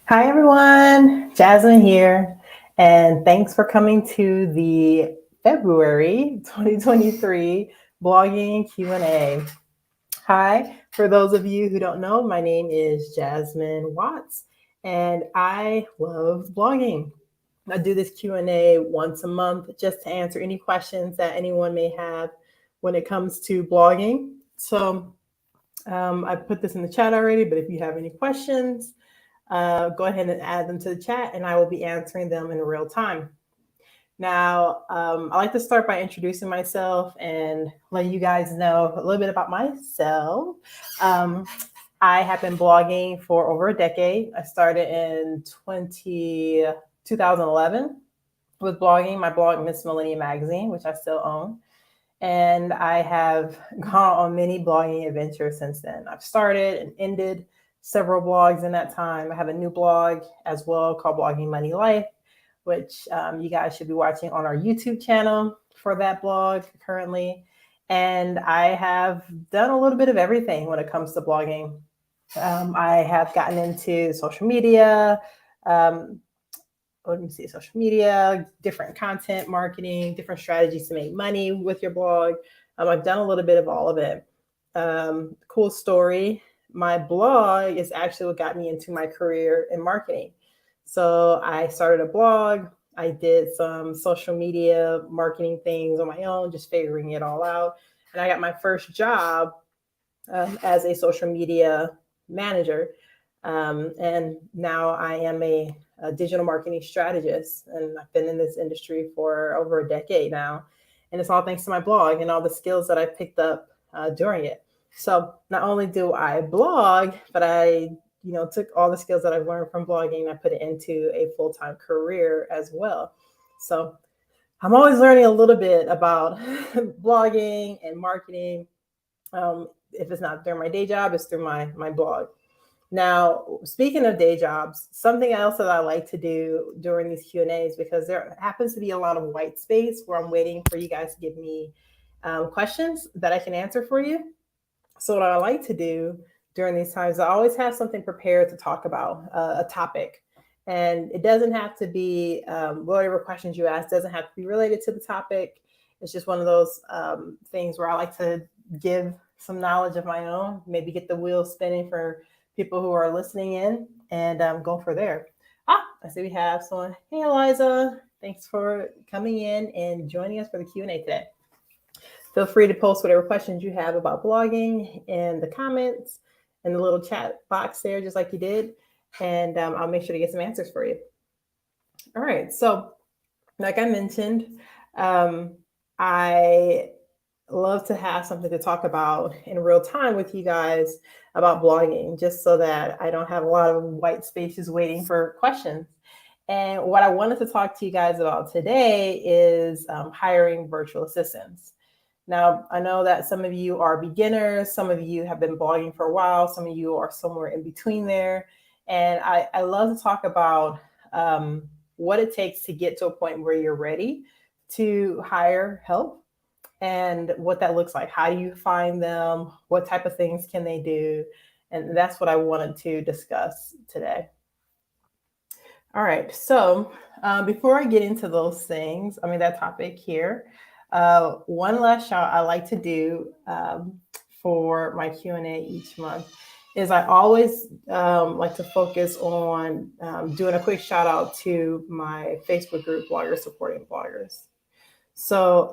Hi everyone, Jasmine here, and thanks for coming to the February 2023 blogging Q&A. Hi, for those of you who don't know, my name is Jasmine Watts, and I love blogging. I do this Q&A once a month just to answer any questions that anyone may have when it comes to blogging. So I put this in the chat already, but if you have any questions, go ahead and add them to the chat and I will be answering them in real time. Now, I like to start by introducing myself and let you guys know a little bit about myself. I have been blogging for over a decade. I started in 2011 with blogging, my blog, Miss Millennium Magazine, which I still own. And I have gone on many blogging adventures since then. I've started and ended several blogs in that time. I have a new blog as well called Blogging Money Life, which you guys should be watching on our YouTube channel for that blog currently. And I have done a little bit of everything when it comes to blogging. I have gotten into social media, social media, different content marketing, different strategies to make money with your blog. I've done a little bit of all of it. Cool story. My blog is actually what got me into my career in marketing. So I started a blog. I did some social media marketing things on my own, just figuring it all out. And I got my first job as a social media manager. And now I am a digital marketing strategist. And I've been in this industry for over a decade now. And it's all thanks to my blog and all the skills that I picked up during it. So not only do I blog, but I took all the skills that I've learned from blogging and I put it into a full-time career as well. So I'm always learning a little bit about blogging and marketing. If it's not through my day job, it's through my blog. Now, speaking of day jobs, something else that I like to do during these Q&As, because there happens to be a lot of white space where I'm waiting for you guys to give me questions that I can answer for you. So what I like to do during these times, I always have something prepared to talk about, a topic. And it doesn't have to be, whatever questions you ask doesn't have to be related to the topic. It's just one of those things where I like to give some knowledge of my own, maybe get the wheels spinning for people who are listening in, and go for there. I see we have someone. Hey, Eliza. Thanks for coming in and joining us for the Q&A today. Feel free to post whatever questions you have about blogging in the comments and the little chat box there, just like you did. And I'll make sure to get some answers for you. All right. So like I mentioned, I love to have something to talk about in real time with you guys about blogging, just so that I don't have a lot of white spaces waiting for questions. And what I wanted to talk to you guys about today is hiring virtual assistants. Now, I know that some of you are beginners, some of you have been blogging for a while, some of you are somewhere in between there. And I love to talk about what it takes to get to a point where you're ready to hire help and what that looks like. How do you find them? What type of things can they do? And that's what I wanted to discuss today. All right, so before I get into those things, that topic here, one last shout I like to do for my Q&A each month is I always like to focus on doing a quick shout out to my Facebook group, Bloggers Supporting Bloggers. So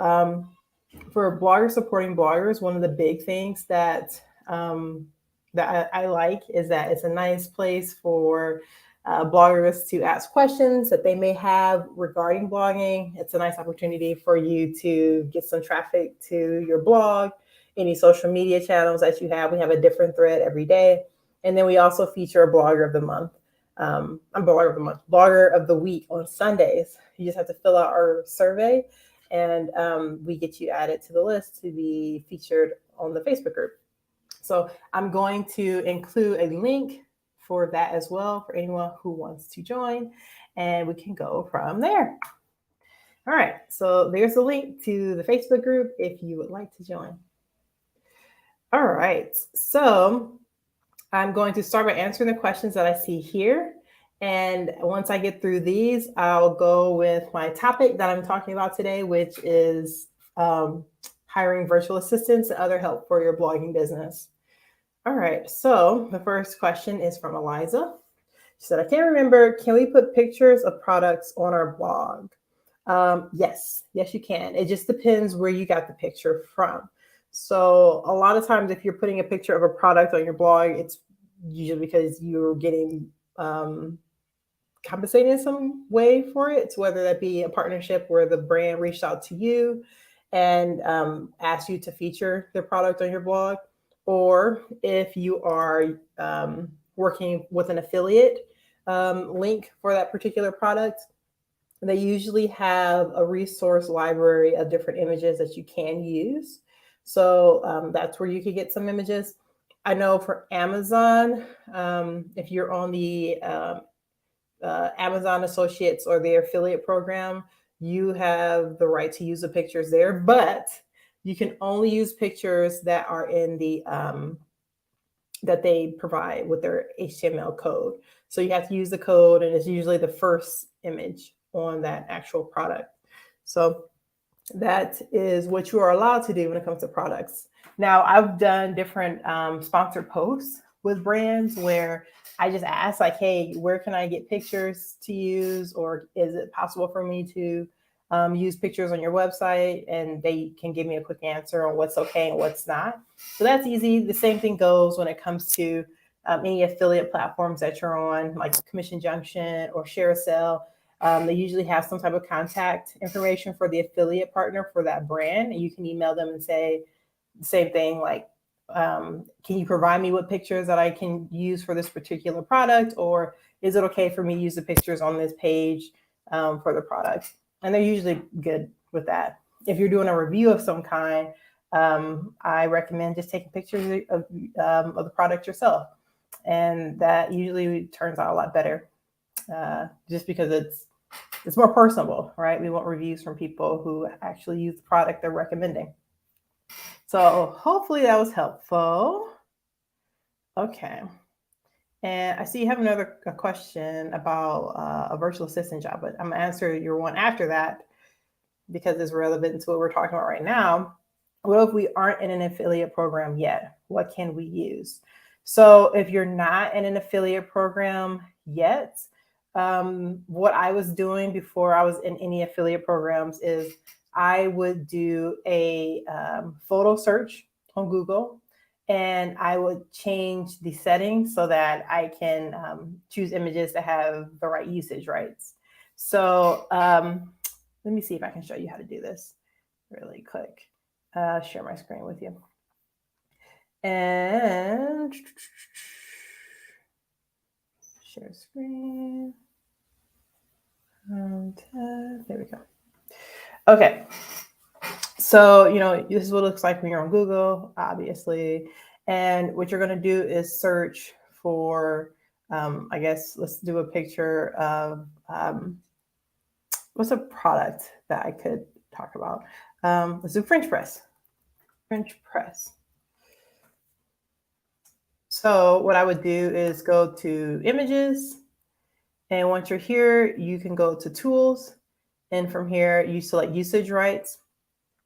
for Bloggers Supporting Bloggers, one of the big things that I like is that it's a nice place for bloggers to ask questions that they may have regarding blogging. It's a nice opportunity for you to get some traffic to your blog, any social media channels that you have. We have a different thread every day. And then we also feature a blogger of the month. Blogger of the week on Sundays. You just have to fill out our survey and we get you added to the list to be featured on the Facebook group. So I'm going to include a link for that as well for anyone who wants to join, and we can go from there. All right, so there's a link to the Facebook group if you would like to join. All right, so I'm going to start by answering the questions that I see here, And once I get through these, I'll go with my topic that I'm talking about today, which is hiring virtual assistants and other help for your blogging business. All right, so the first question is from Eliza. She said, I can't remember, can we put pictures of products on our blog? Yes, you can. It just depends where you got the picture from. So a lot of times if you're putting a picture of a product on your blog, it's usually because you're getting compensated in some way for it, whether that be a partnership where the brand reached out to you and asked you to feature their product on your blog, or if you are working with an affiliate link for that particular product. They usually have a resource library of different images that you can use. So that's where you could get some images. I know for Amazon, if you're on the Amazon Associates or their affiliate program, you have the right to use the pictures there, but you can only use pictures that are in the that they provide with their HTML code. So you have to use the code, and it's usually the first image on that actual product. So that is what you are allowed to do when it comes to products. Now, I've done different sponsored posts with brands where I just ask like, hey, where can I get pictures to use? Or is it possible for me to use pictures on your website? And they can give me a quick answer on what's okay and what's not. So that's easy. The same thing goes when it comes to any affiliate platforms that you're on, like Commission Junction or Share a Sale. They usually have some type of contact information for the affiliate partner for that brand. And you can email them and say the same thing, like, can you provide me with pictures that I can use for this particular product? Or is it okay for me to use the pictures on this page for the product? And they're usually good with that. If you're doing a review of some kind, I recommend just taking pictures of the product yourself. And that usually turns out a lot better just because it's more personable, right? We want reviews from people who actually use the product they're recommending. So hopefully that was helpful. Okay. And I see you have another question about a virtual assistant job, but I'm gonna answer your one after that because it's relevant to what we're talking about right now. What if we aren't in an affiliate program yet? What can we use? So if you're not in an affiliate program yet, what I was doing before I was in any affiliate programs is I would do a photo search on Google, and I would change the settings so that I can choose images that have the right usage rights. So let me see if I can show you how to do this really quick. Share my screen with you. And share screen. And there we go. Okay. So, this is what it looks like when you're on Google, obviously. And what you're going to do is search for, I guess, let's do a picture of what's a product that I could talk about. Let's do French press. French press. So what I would do is go to images. And once you're here, you can go to tools. And from here, you select usage rights.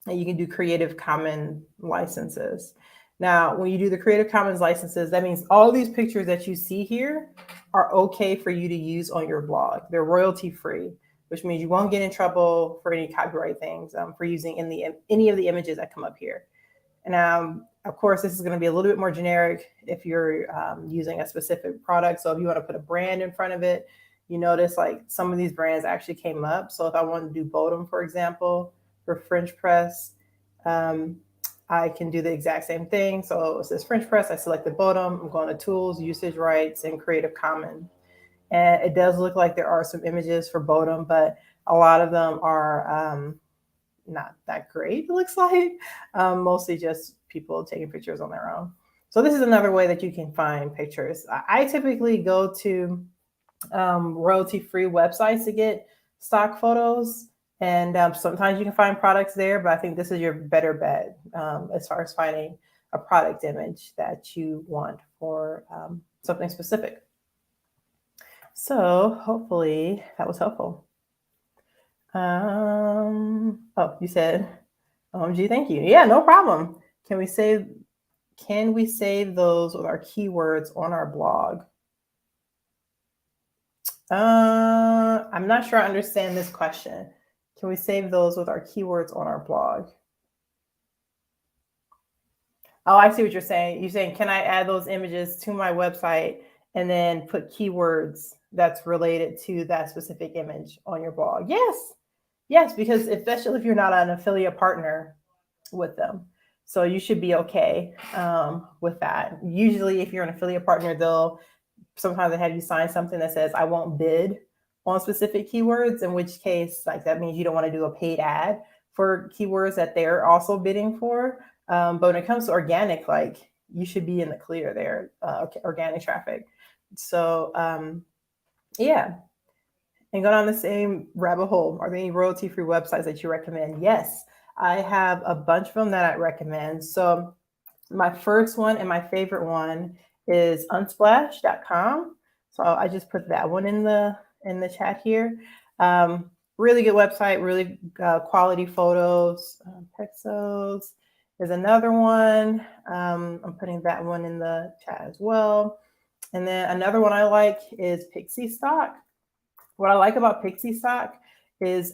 And you can do Creative Commons licenses. Now, when you do the Creative Commons licenses, that means all these pictures that you see here are okay for you to use on your blog. They're royalty free, which means you won't get in trouble for any copyright things for using any of the images that come up here. And of course, this is going to be a little bit more generic if you're using a specific product. So if you want to put a brand in front of it, you notice like some of these brands actually came up. So if I want to do Bodum, for example, for French press, I can do the exact same thing. So it says French press, I selected Bodum, I'm going to tools, usage rights, and Creative Commons. And it does look like there are some images for Bodum, but a lot of them are not that great, it looks like. Mostly just people taking pictures on their own. So this is another way that you can find pictures. I typically go to royalty-free websites to get stock photos. And sometimes you can find products there, but I think this is your better bet as far as finding a product image that you want for something specific. So hopefully that was helpful. Oh, you said, OMG, thank you. Yeah, no problem. Can we save those with our keywords on our blog? I'm not sure I understand this question. Can we save those with our keywords on our blog? Oh, I see what you're saying. You're saying, can I add those images to my website and then put keywords that's related to that specific image on your blog? Yes. Yes, because especially if you're not an affiliate partner with them. So you should be okay with that. Usually, if you're an affiliate partner, they'll sometimes they have you sign something that says, I won't bid on specific keywords, in which case, like, that means you don't want to do a paid ad for keywords that they're also bidding for. But when it comes to organic, like, you should be in the clear there, organic traffic. So yeah. And go down the same rabbit hole. Are there any royalty-free websites that you recommend? Yes, I have a bunch of them that I recommend. So my first one and my favorite one is unsplash.com. So I just put that one in the chat here. Really good website, really quality photos. Pexels is another one. I'm putting that one in the chat as well. And then another one I like is Pixie Stock. What I like about Pixie Stock is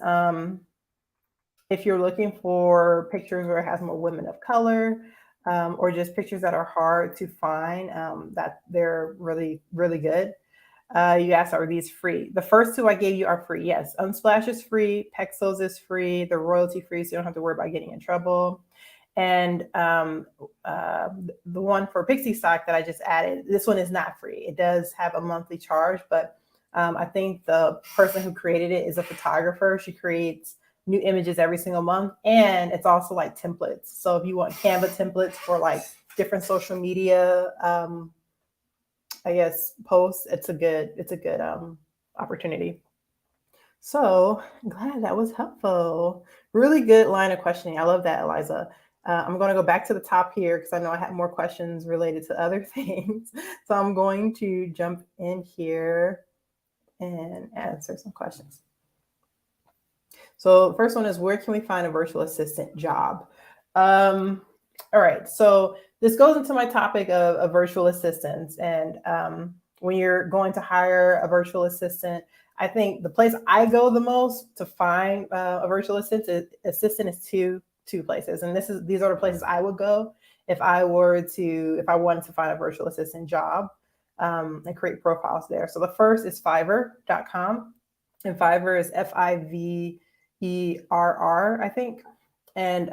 if you're looking for pictures where it has more women of color, or just pictures that are hard to find, that they're really, really good. You asked, are these free? The first two I gave you are free. Yes, Unsplash is free. Pexels is free. They're royalty free, so you don't have to worry about getting in trouble. And the one for Pixie Stock that I just added, this one is not free. It does have a monthly charge, but I think the person who created it is a photographer. She creates new images every single month, and it's also like templates. So if you want Canva templates for like different social media, I guess posts, it's a good opportunity. So I'm glad that was helpful. Really good line of questioning. I love that, Eliza. I'm going to go back to the top here because I know I have more questions related to other things. So I'm going to jump in here and answer some questions. So the first one is, where can we find a virtual assistant job? All right, so this goes into my topic of virtual assistants. And when you're going to hire a virtual assistant, I think the place I go the most to find a virtual assistant is two places. And these are the places I would go if I wanted to find a virtual assistant job, and create profiles there. So the first is Fiverr.com. And Fiverr is Fiverr, I think. And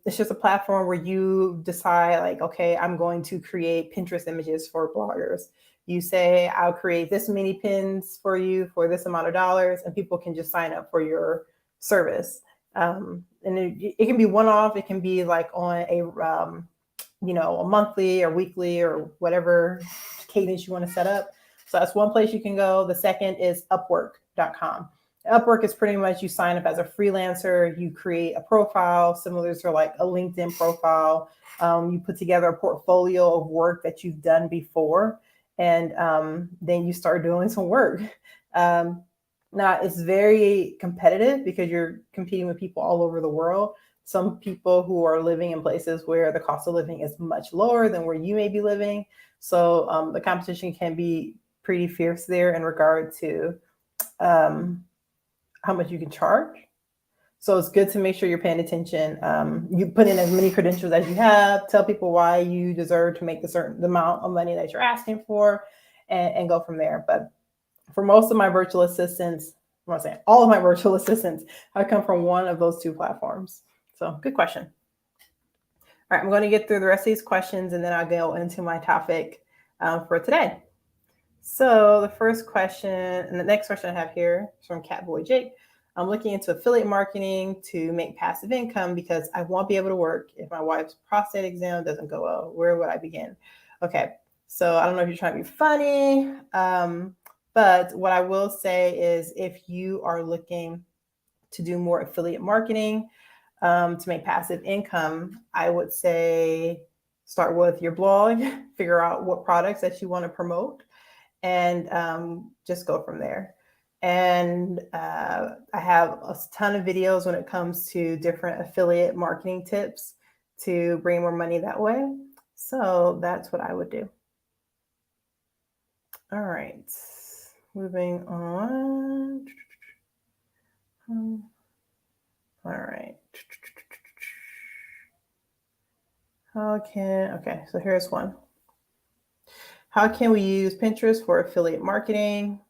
it's just a platform where you decide, like, okay, I'm going to create Pinterest images for bloggers. You say, I'll create this many pins for you for this amount of dollars, and people can just sign up for your service. And it can be one-off. It can be like on a monthly or weekly or whatever cadence you want to set up. So that's one place you can go. The second is Upwork.com. Upwork is pretty much, you sign up as a freelancer, you create a profile similar to like a LinkedIn profile. You put together a portfolio of work that you've done before, and then you start doing some work. Now, it's very competitive because you're competing with people all over the world. Some people who are living in places where the cost of living is much lower than where you may be living. So the competition can be pretty fierce there in regard to how much you can charge. So it's good to make sure you're paying attention. You put in as many credentials as you have, tell people why you deserve to make the amount of money that you're asking for, and go from there. But for most of my virtual assistants, I'm not saying all of my virtual assistants, I come from one of those two platforms. So good question. All right, I'm going to get through the rest of these questions, and then I'll go into my topic for today. So the first question, and the next question I have here is from Catboy Jake. I'm looking into affiliate marketing to make passive income because I won't be able to work if my wife's prostate exam doesn't go well. Where would I begin? Okay, so I don't know if you're trying to be funny, but what I will say is, if you are looking to do more affiliate marketing to make passive income, I would say start with your blog, figure out what products that you want to promote, and just go from there. And I have a ton of videos when it comes to different affiliate marketing tips to bring more money that way. So that's what I would do. All right, moving on. All right. Okay, so here's one. How can we use Pinterest for affiliate marketing?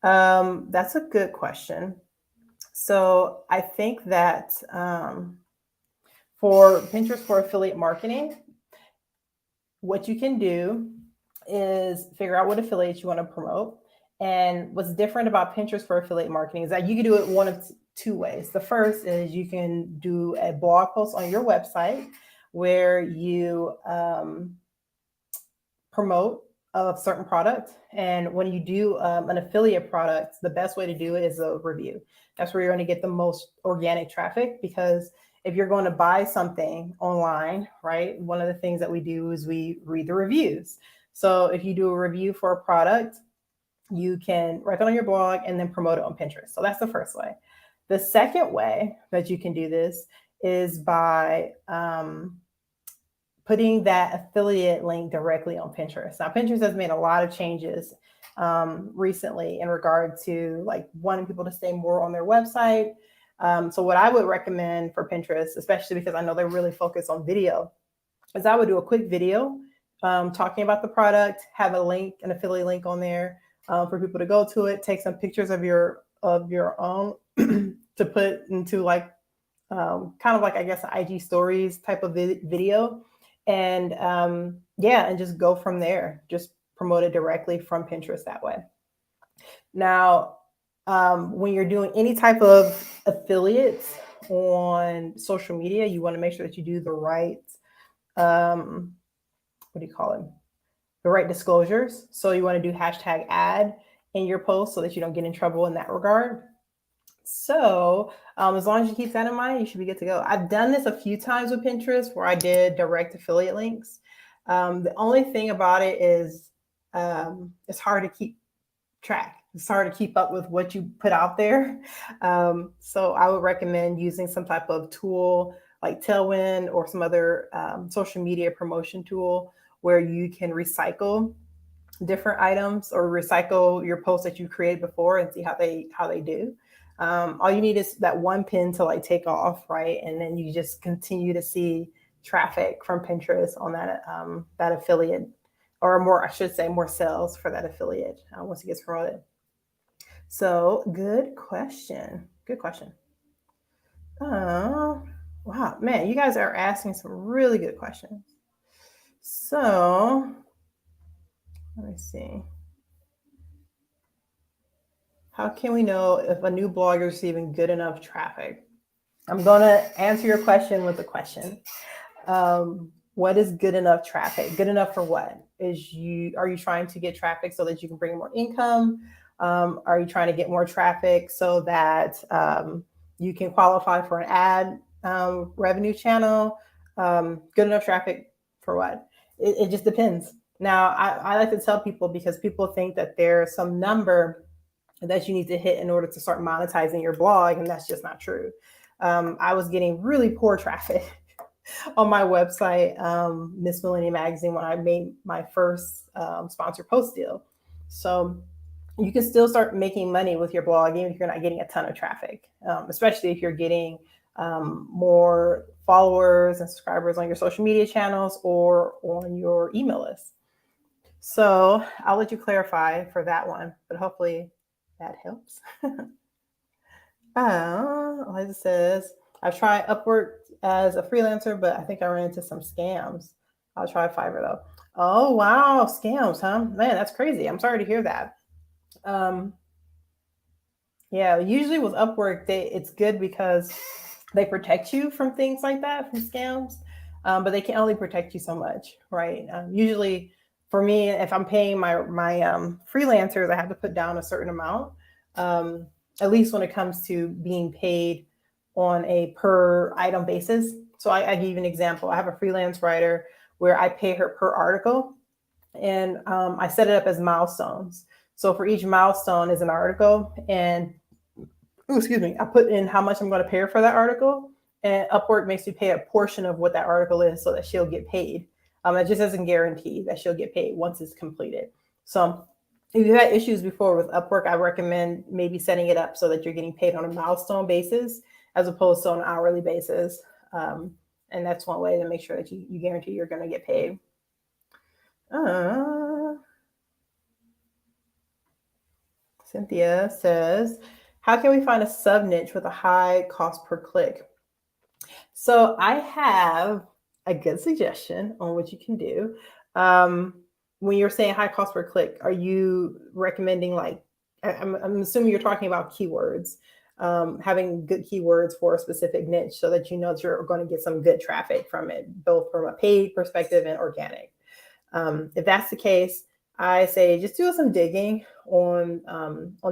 That's a good question. So I think that for Pinterest for affiliate marketing, what you can do is figure out what affiliates you want to promote. And what's different about Pinterest for affiliate marketing is that you can do it one of two ways. The first is you can do a blog post on your website where you promote a certain product. And when you do an affiliate product, the best way to do it is a review. That's where you're going to get the most organic traffic, because if you're going to buy something online, right, one of the things that we do is we read the reviews. So if you do a review for a product, you can write it on your blog and then promote it on Pinterest. So that's the first way. The second way that you can do this is by putting that affiliate link directly on Pinterest. Now, Pinterest has made a lot of changes recently in regard to like wanting people to stay more on their website. So what I would recommend for Pinterest, especially because I know they're really focused on video, is I would do a quick video talking about the product, have a link, an affiliate link on there for people to go to it, take some pictures of your own to put into like kind of like, I guess, IG stories type of video. And and just go from there. Just promote it directly from Pinterest that way. Now, when you're doing any type of affiliates on social media, you want to make sure that you do the right, what do you call it? The right disclosures. So you want to do hashtag ad in your post so that you don't get in trouble in that regard. So as long as you keep that in mind, you should be good to go. I've done this a few times with Pinterest where I did direct affiliate links. The only thing about it is it's hard to keep track. It's hard to keep up with what you put out there. So I would recommend using some type of tool like Tailwind or some other social media promotion tool where you can recycle different items or recycle your posts that you created before and see how they do. All you need is that one pin to like take off, right? And then you just continue to see traffic from Pinterest on that affiliate, or more, I should say, more sales for that affiliate once it gets promoted. So good question. Good question. Wow, man, you guys are asking some really good questions. So let me see. How can we know if a new blogger is receiving good enough traffic? I'm going to answer your question with a question. What is good enough traffic? Good enough for what? Are you trying to get traffic so that you can bring more income? Are you trying to get more traffic so that you can qualify for an ad revenue channel? Good enough traffic for what? It just depends. Now, I like to tell people, because people think that there's some number that you need to hit in order to start monetizing your blog, and that's just not true. I was getting really poor traffic on my website, Miss Millennium Magazine, when I made my first sponsored post deal. So you can still start making money with your blog even if you're not getting a ton of traffic, especially if you're getting more followers and subscribers on your social media channels or on your email list. So I'll let you clarify for that one, but hopefully that helps. Liza says, I've tried Upwork as a freelancer, but I think I ran into some scams. I'll try Fiverr though. Oh, wow. Scams, huh? Man, that's crazy. I'm sorry to hear that. Yeah, usually with Upwork, it's good because they protect you from things like that, from scams, but they can only protect you so much, right? Usually for me, if I'm paying my freelancers, I have to put down a certain amount, at least when it comes to being paid on a per item basis. So I give you an example. I have a freelance writer where I pay her per article. And I set it up as milestones. So for each milestone is an article, and excuse me, I put in how much I'm going to pay her for that article, and Upwork makes me pay a portion of what that article is so that she'll get paid. It just doesn't guarantee that she'll get paid once it's completed. So if you've had issues before with Upwork, I recommend maybe setting it up so that you're getting paid on a milestone basis as opposed to an hourly basis. And that's one way to make sure that you guarantee you're going to get paid. Cynthia says, how can we find a sub niche with a high cost per click? So I have a good suggestion on what you can do. When you're saying high cost per click, are you recommending, like, I'm assuming you're talking about keywords, having good keywords for a specific niche so that you know that you're going to get some good traffic from it, both from a paid perspective and organic. If that's the case, I say just do some digging on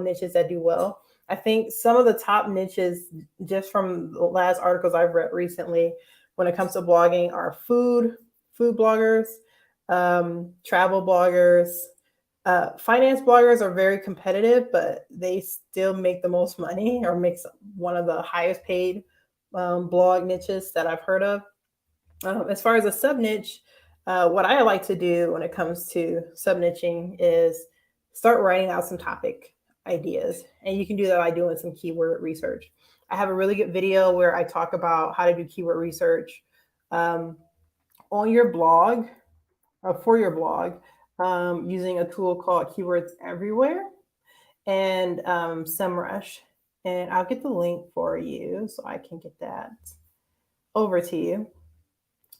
niches that do well. I think some of the top niches, just from the last articles I've read recently, when it comes to blogging, are food bloggers, travel bloggers, finance bloggers are very competitive, but they still make the most money, or makes one of the highest paid blog niches that I've heard of. As far as a sub niche, what I like to do when it comes to sub niching is start writing out some topic ideas. And you can do that by doing some keyword research. I have a really good video where I talk about how to do keyword research on your blog, or for your blog, using a tool called Keywords Everywhere and SEMrush. And I'll get the link for you so I can get that over to you.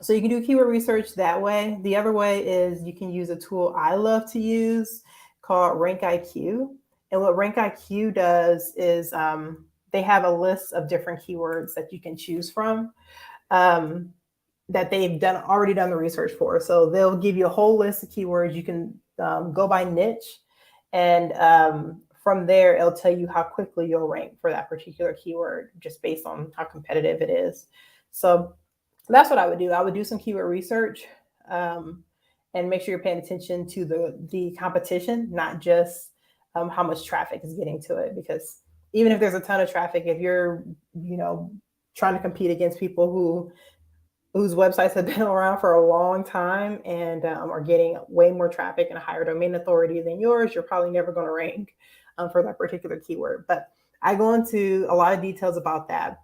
So you can do keyword research that way. The other way is you can use a tool I love to use called RankIQ. And what RankIQ does is they have a list of different keywords that you can choose from that they've already done the research for. So they'll give you a whole list of keywords. You can go by niche, and from there, it'll tell you how quickly you'll rank for that particular keyword just based on how competitive it is. So that's what I would do. I would do some keyword research and make sure you're paying attention to the competition, not just how much traffic is getting to it. Because even if there's a ton of traffic, if you're, trying to compete against people whose websites have been around for a long time and are getting way more traffic and a higher domain authority than yours, you're probably never going to rank for that particular keyword. But I go into a lot of details about that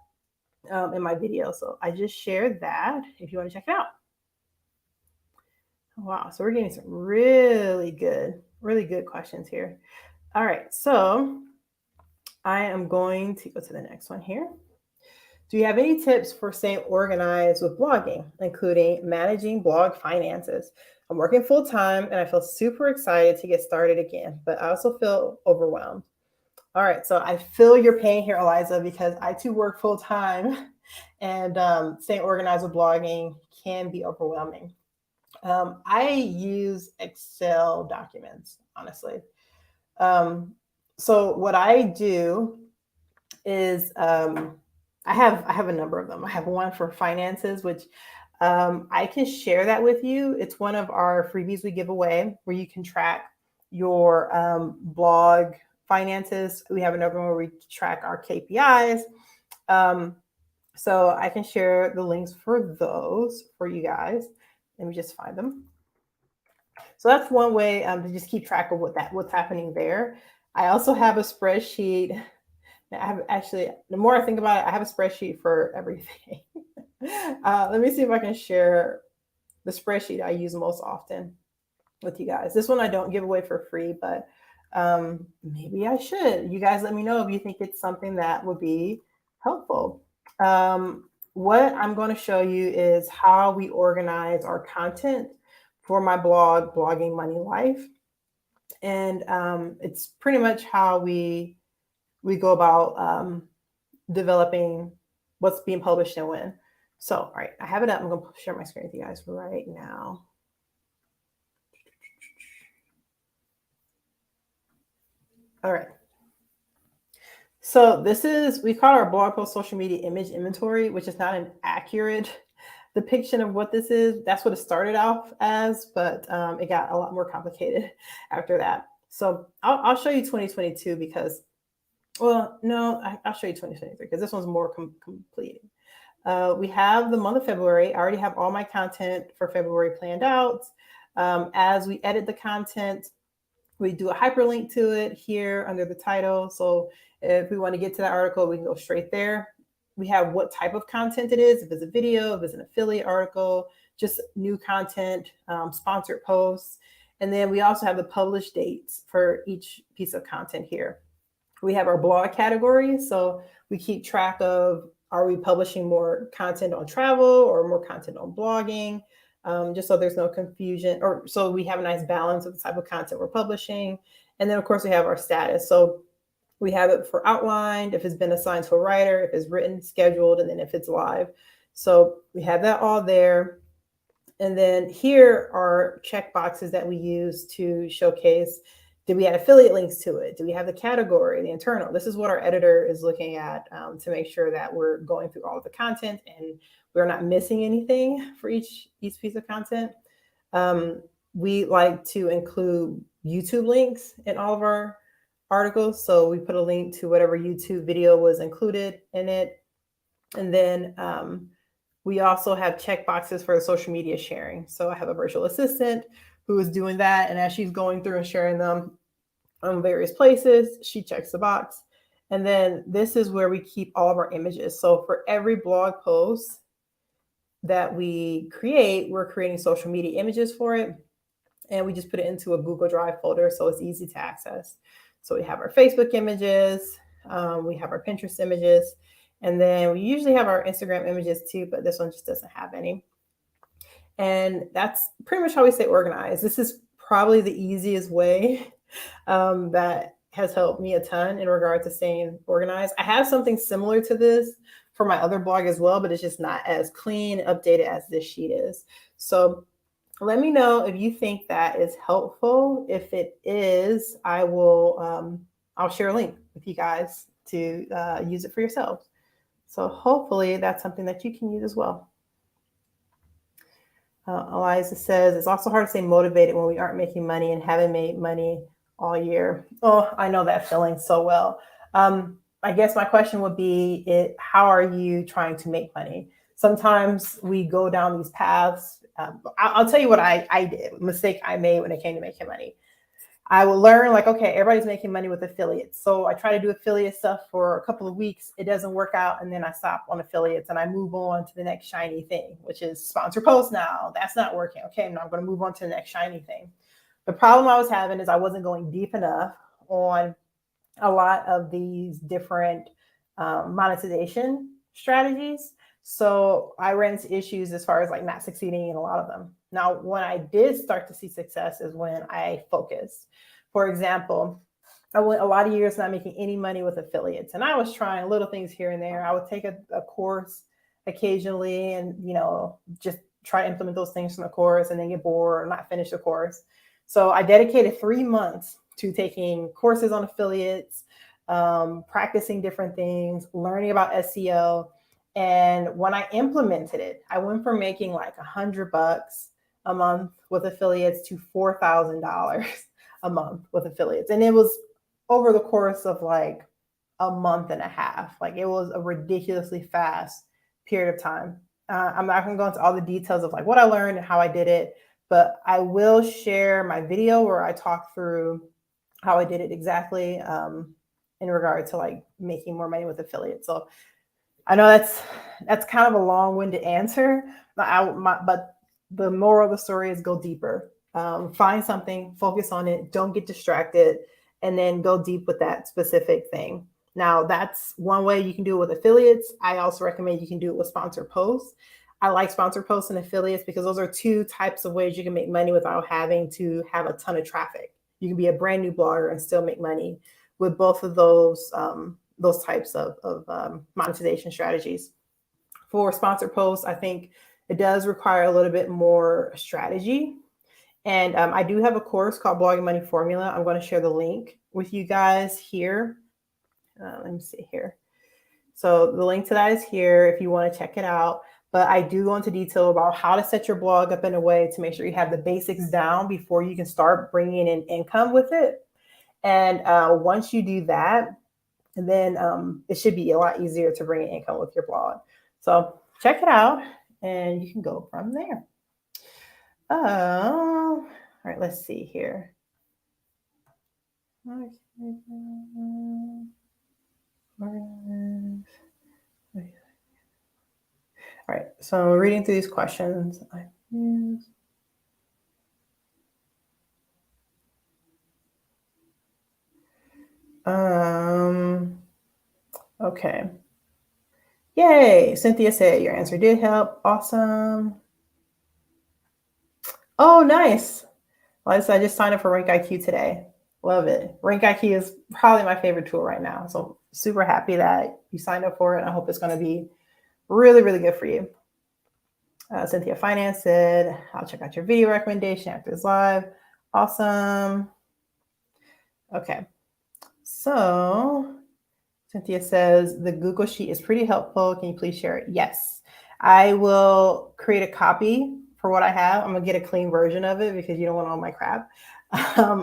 in my video. So I just shared that if you want to check it out. Wow. So we're getting some really good questions here. All right. So I am going to go to the next one here. Do you have any tips for staying organized with blogging, including managing blog finances? I'm working full time and I feel super excited to get started again, but I also feel overwhelmed. All right, so I feel your pain here, Eliza, because I too work full time, and staying organized with blogging can be overwhelming. I use Excel documents, honestly. So what I do is I have a number of them. I have one for finances, which I can share that with you. It's one of our freebies we give away where you can track your blog finances. We have another one where we track our KPIs. So I can share the links for those for you guys. Let me just find them. So that's one way to just keep track of what's happening there. I also have a spreadsheet. I have actually, the more I think about it, I have a spreadsheet for everything. Let me see if I can share the spreadsheet I use most often with you guys. This one I don't give away for free, but maybe I should. You guys let me know if you think it's something that would be helpful. What I'm going to show you is how we organize our content for my blog, Blogging Money Life. And it's pretty much how we go about developing what's being published and when. So, all right, I have it up. I'm going to share my screen with you guys right now. All right. So this is, we call our blog post social media image inventory, which is not an accurate depiction of what this is. That's what it started off as, but it got a lot more complicated after that. So I'll show you 2022 because, well, no, I'll show you 2023 because this one's more complete. We have the month of February. I already have all my content for February planned out. As we edit the content, we do a hyperlink to it here under the title. So if we want to get to that article, we can go straight there. We have what type of content it is, if it's a video, if it's an affiliate article, just new content, sponsored posts. And then we also have the published dates for each piece of content here. We have our blog category. So we keep track of, are we publishing more content on travel or more content on blogging? Just so there's no confusion, or so we have a nice balance of the type of content we're publishing. And then of course we have our status. So we have it for outlined, if it's been assigned to a writer, if it's written, scheduled, and then if it's live. So we have that all there. And then here are check boxes that we use to showcase, did we add affiliate links to it? Do we have the category, the internal? This is what our editor is looking at to make sure that we're going through all of the content and we're not missing anything for each piece of content. We like to include YouTube links in all of our articles. So we put a link to whatever YouTube video was included in it. And then we also have check boxes for the social media sharing. So I have a virtual assistant who is doing that. And as she's going through and sharing them on various places, she checks the box. And then this is where we keep all of our images. So for every blog post that we create, we're creating social media images for it. And we just put it into a Google Drive folder so it's easy to access. So we have our Facebook images, we have our Pinterest images, and then we usually have our Instagram images too, but this one just doesn't have any. And that's pretty much how we stay organized. This is probably the easiest way that has helped me a ton in regard to staying organized. I have something similar to this for my other blog as well, but it's just not as clean, updated as this sheet is. So let me know if you think that is helpful. If it is, I will, I'll share a link with you guys to use it for yourselves. So hopefully that's something that you can use as well. Eliza says, it's also hard to stay motivated when we aren't making money and haven't made money all year. Oh, I know that feeling so well. I guess my question would be, how are you trying to make money? Sometimes we go down these paths. I'll tell you what I did, mistake I made when it came to making money. I will learn like, okay, everybody's making money with affiliates. So I try to do affiliate stuff for a couple of weeks. It doesn't work out. And then I stop on affiliates and I move on to the next shiny thing, which is sponsor posts now. That's not working. Okay, now I'm going to move on to the next shiny thing. The problem I was having is I wasn't going deep enough on a lot of these different monetization strategies. So I ran into issues as far as like not succeeding in a lot of them. Now, when I did start to see success is when I focused. For example, I went a lot of years not making any money with affiliates, and I was trying little things here and there. I would take a course occasionally and, you know, just try to implement those things from the course and then get bored or not finish the course. So I dedicated 3 months to taking courses on affiliates, practicing different things, learning about SEO. And when I implemented it, I went from making like $100 a month with affiliates to $4,000 a month with affiliates. And it was over the course of like a month and a half. Like it was a ridiculously fast period of time. I'm not going to go into all the details of like what I learned and how I did it, but I will share my video where I talk through how I did it exactly in regard to like making more money with affiliates. So I know that's kind of a long-winded answer, but the moral of the story is go deeper. Find something, focus on it, don't get distracted, and then go deep with that specific thing. Now, that's one way you can do it with affiliates. I also recommend you can do it with sponsored posts. I like sponsored posts and affiliates because those are two types of ways you can make money without having to have a ton of traffic. You can be a brand new blogger and still make money with both of those types of monetization strategies. For sponsored posts, I think it does require a little bit more strategy. And I do have a course called Blogging Money Formula. I'm going to share the link with you guys here. Let me see here. So the link to that is here if you want to check it out. but I do go into detail about how to set your blog up in a way to make sure you have the basics down before you can start bringing in income with it. And once you do that, then it should be a lot easier to bring in income with your blog. So check it out and you can go from there. All right, let's see here. Okay. All right, so reading through these questions. Okay. Yay, Cynthia said your answer did help. Awesome. Oh, nice. Well, I just signed up for Rank IQ today. Love it. Rank IQ is probably my favorite tool right now. So super happy that you signed up for it. I hope it's going to be really, really good for you. Cynthia Finance said, I'll check out your video recommendation after this live. Awesome. Okay. So Cynthia says, the Google Sheet is pretty helpful. Can you please share it? Yes. I will create a copy for what I have. I'm going to get a clean version of it because you don't want all my crap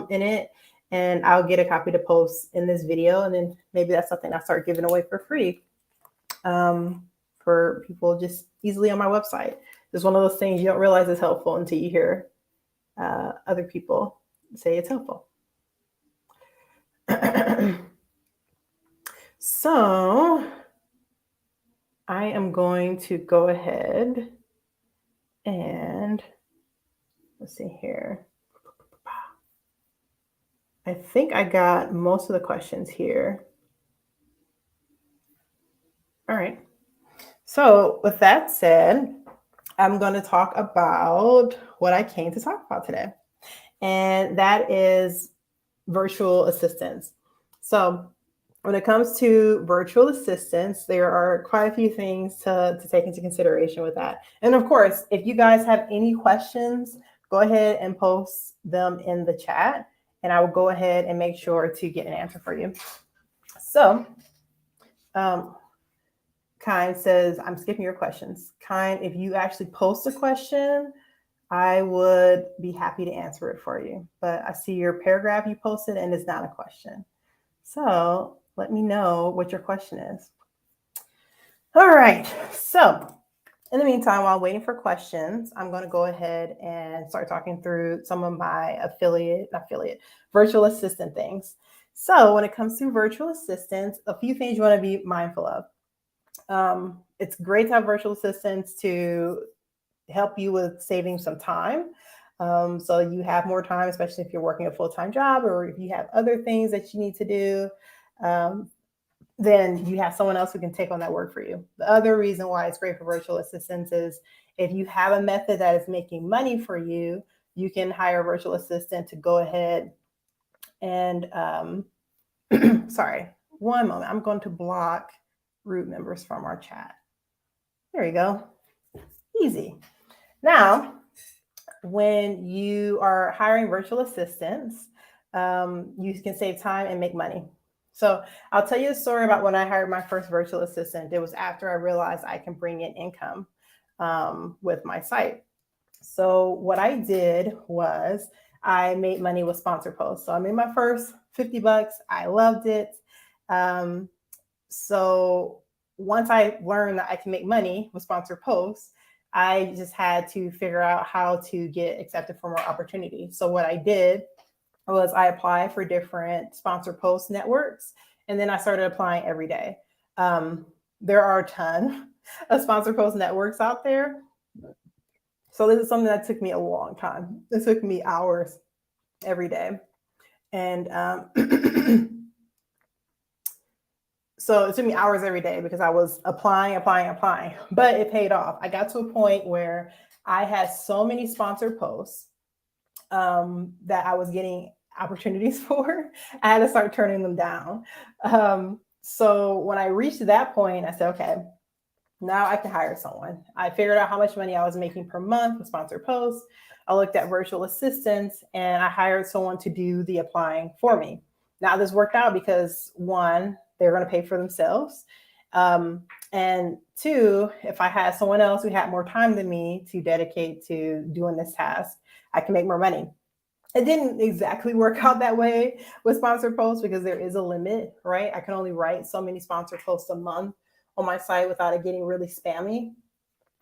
in it. And I'll get a copy to post in this video. And then maybe that's something I'll start giving away for free for people just easily on my website. It's one of those things you don't realize is helpful until you hear other people say it's helpful. So I am going to go ahead and let's see here. I think I got most of the questions here. All right. So with that said, I'm going to talk about what I came to talk about today. And that is virtual assistants. So when it comes to virtual assistants, there are quite a few things to take into consideration with that. And of course, if you guys have any questions, go ahead and post them in the chat, and I will go ahead and make sure to get an answer for you. So, Kind says, I'm skipping your questions. Kind, if you actually post a question, I would be happy to answer it for you. But I see your paragraph you posted and it's not a question. So let me know what your question is. All right. So in the meantime, while waiting for questions, I'm going to go ahead and start talking through some of my virtual assistant things. So when it comes to virtual assistants, a few things you want to be mindful of. It's great to have virtual assistants to help you with saving some time. So you have more time, especially if you're working a full-time job or if you have other things that you need to do, then you have someone else who can take on that work for you. The other reason why it's great for virtual assistants is if you have a method that is making money for you, you can hire a virtual assistant to go ahead and, sorry, one moment. I'm going to block root members from our chat. There you go. Easy. Now, when you are hiring virtual assistants, you can save time and make money. So I'll tell you a story about when I hired my first virtual assistant. It was after I realized I can bring in income with my site. So what I did was I made money with sponsor posts. So I made my first $50. I loved it. So once I learned that I can make money with sponsor posts, I just had to figure out how to get accepted for more opportunities. So what I did was I applied for different sponsor post networks, and then I started applying every day. There are a ton of sponsor post networks out there. So this is something that took me a long time. It took me hours every day. And so it took me hours every day because I was applying, but it paid off. I got to a point where I had so many sponsored posts that I was getting opportunities for. I had to start turning them down. So when I reached that point, I said, okay, now I can hire someone. I figured out how much money I was making per month with sponsored posts. I looked at virtual assistants and I hired someone to do the applying for me. Now this worked out because one, they're going to pay for themselves. And two, if I had someone else who had more time than me to dedicate to doing this task, I can make more money. It didn't exactly work out that way with sponsored posts because there is a limit, right? I can only write so many sponsored posts a month on my site without it getting really spammy.